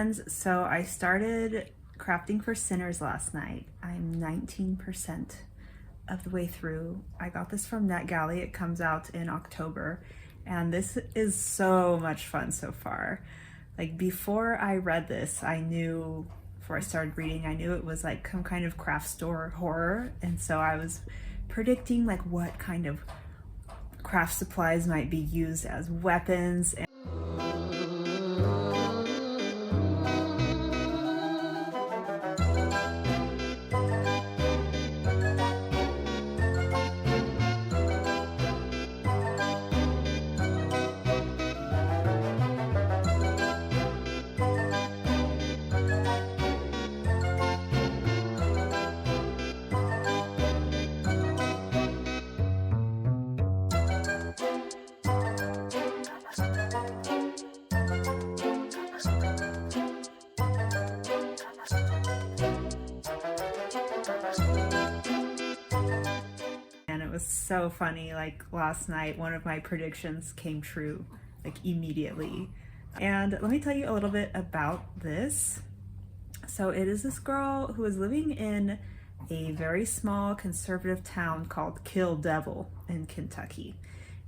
friends. So I started crafting for sinners last night. I'm 19% of the way through. I got this from NetGalley. It comes out in October, and this is so much fun so far. Like, before I read this, before I started reading, I knew it was like some kind of craft store horror, and so I was predicting like what kind of craft supplies might be used as weapons. And it was so funny. Like, last night, one of my predictions came true, like, immediately. And let me tell you a little bit about this. So it is this girl who is living in a very small conservative town called Kill Devil in Kentucky.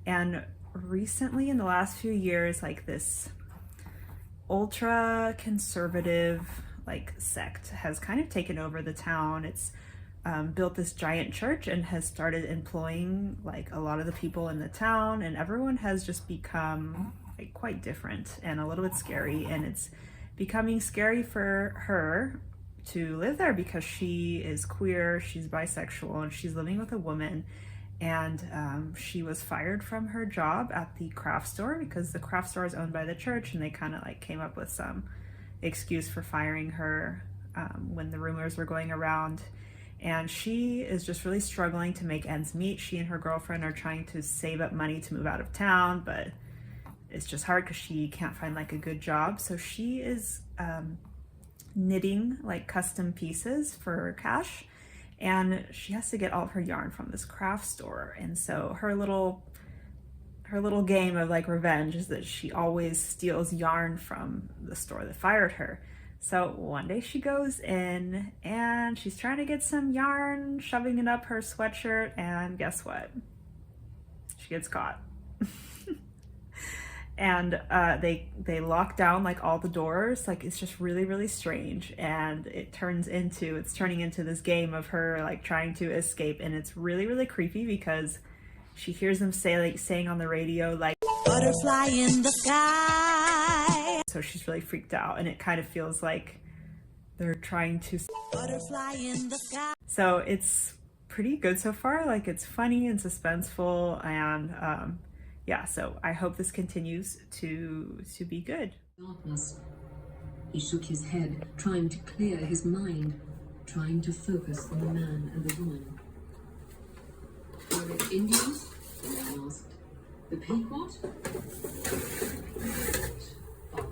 And recently, in the last few years, like, this ultra conservative like sect has kind of taken over the town. It's built this giant church and has started employing like a lot of the people in the town, and everyone has just become like quite different and a little bit scary. And it's becoming scary for her to live there because she is queer, she's bisexual, and she's living with a woman. And she was fired from her job at the craft store because the craft store is owned by the church, and they kind of like came up with some excuse for firing her when the rumors were going around. And she is just really struggling to make ends meet. She and her girlfriend are trying to save up money to move out of town, but it's just hard because she can't find like a good job. So she is knitting like custom pieces for cash, and she has to get all of her yarn from this craft store. And so her little game of like revenge is that she always steals yarn from the store that fired her. So one day she goes in and she's trying to get some yarn, shoving it up her sweatshirt, and guess what? She gets caught. And they lock down like all the doors. Like, it's just really, really strange. And it's turning into this game of her like trying to escape. And it's really, really creepy because she hears them saying on the radio, like, butterfly in the sky. So she's really freaked out, and it kind of feels like they're trying to butterfly in the sky. So it's pretty good so far. Like, it's funny and suspenseful, and yeah, so I hope this continues to be good. Darkness. He shook his head, trying to clear his mind, trying to focus on the man and the woman. Were it Indians? The man asked. The Pequot? Father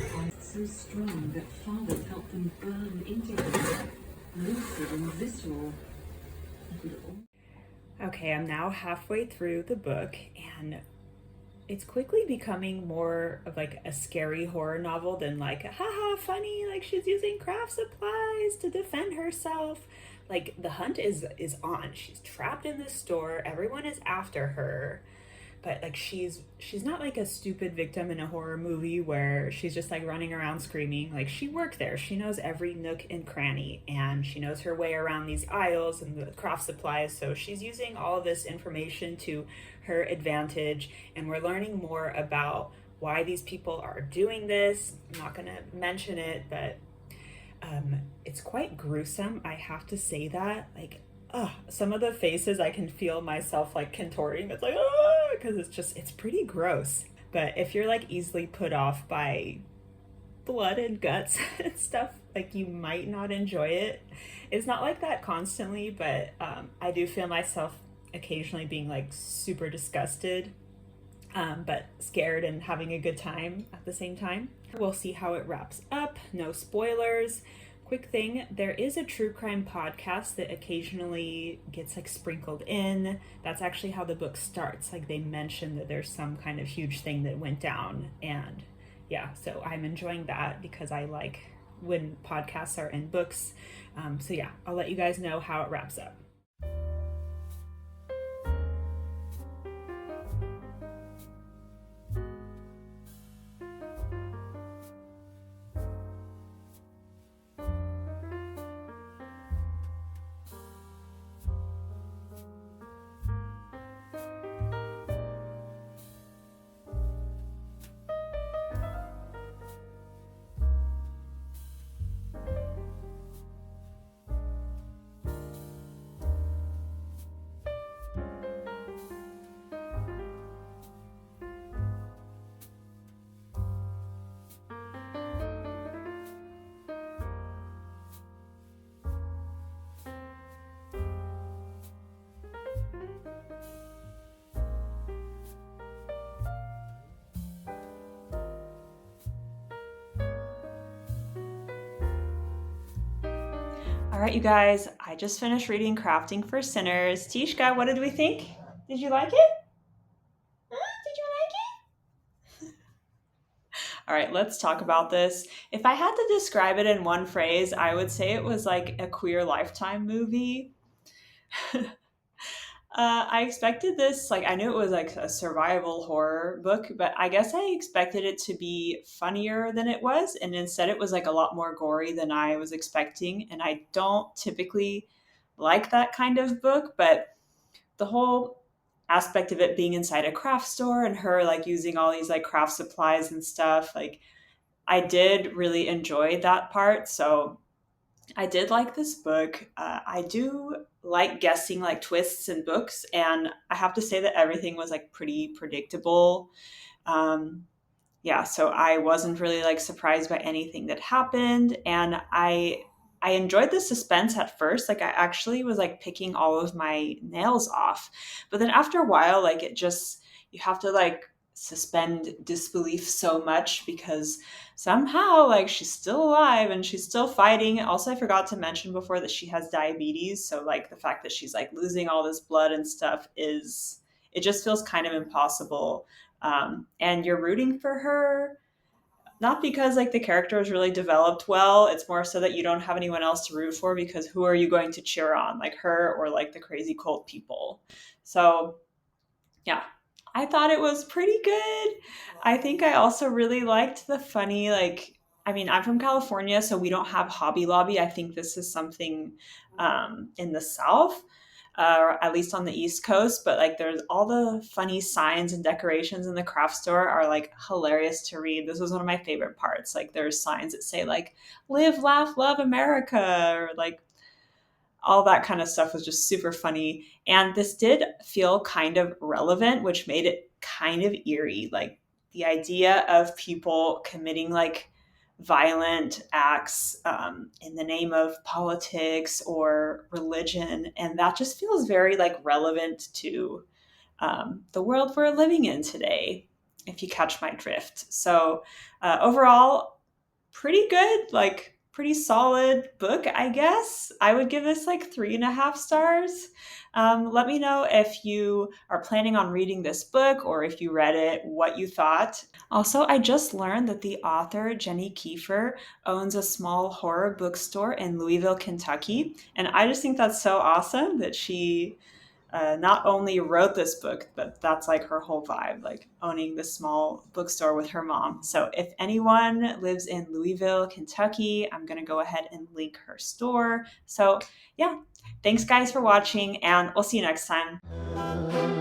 thought. So strong that Father felt them burn into him, lucid and visceral. Okay, I'm now halfway through the book, and it's quickly becoming more of like a scary horror novel than like a haha funny, like she's using craft supplies to defend herself. Like, the hunt is on. She's trapped in this store, everyone is after her, but like she's not like a stupid victim in a horror movie where she's just like running around screaming. Like, she worked there, she knows every nook and cranny, and she knows her way around these aisles and the craft supplies. So she's using all of this information to her advantage, and we're learning more about why these people are doing this. I'm not gonna mention it, but it's quite gruesome, I have to say that. Like, some of the faces I can feel myself like contorting. It's like, because it's pretty gross. But if you're like easily put off by blood and guts and stuff, like, you might not enjoy it. It's not like that constantly, but I do feel myself occasionally being like super disgusted, but scared and having a good time at the same time. We'll see how it wraps up. No spoilers. Quick thing, there is a true crime podcast that occasionally gets like sprinkled in. That's actually how the book starts. Like, they mention that there's some kind of huge thing that went down, and yeah, so I'm enjoying that because I like when podcasts are in books. So yeah, I'll let you guys know how it wraps up. All right, you guys, I just finished reading Crafting for Sinners. Tishka, what did we think? Did you like it? Did you like it? All right, let's talk about this. If I had to describe it in one phrase, I would say it was like a queer Lifetime movie. I expected this, like, I knew it was like a survival horror book, but I guess I expected it to be funnier than it was. And instead, it was like a lot more gory than I was expecting. And I don't typically like that kind of book, but the whole aspect of it being inside a craft store and her like using all these like craft supplies and stuff, like, I did really enjoy that part. So I did like this book. I do like guessing like twists in books, and I have to say that everything was like pretty predictable. Um, yeah, so I wasn't really like surprised by anything that happened, and I enjoyed the suspense at first. Like I actually was like picking all of my nails off, but then after a while, like it just you have to like suspend disbelief so much because somehow like she's still alive and she's still fighting. Also, I forgot to mention before that she has diabetes, so like the fact that she's like losing all this blood and stuff is it just feels kind of impossible. And you're rooting for her not because like the character is really developed well. It's more so that you don't have anyone else to root for because who are you going to cheer on, like her or like the crazy cult people? So yeah, I thought it was pretty good. I think I also really liked the funny, like, I mean, I'm from California, so we don't have Hobby Lobby. I think this is something in the South, or at least on the East Coast. But like, there's all the funny signs and decorations in the craft store are like hilarious to read. This was one of my favorite parts. Like, there's signs that say like "Live, Laugh, Love America" or like all that kind of stuff was just super funny. And this did feel kind of relevant, which made it kind of eerie. Like the idea of people committing like violent acts in the name of politics or religion. And that just feels very like relevant to the world we're living in today, if you catch my drift. So overall, pretty good, like pretty solid book, I guess. I would give this like 3.5 stars. Let me know if you are planning on reading this book or if you read it, what you thought. Also, I just learned that the author, Jenny Kiefer, owns a small horror bookstore in Louisville, Kentucky. And I just think that's so awesome that she not only wrote this book, but that's like her whole vibe, like owning this small bookstore with her mom. So if anyone lives in Louisville, Kentucky, I'm going to go ahead and link her store. So yeah, thanks guys for watching, and we'll see you next time.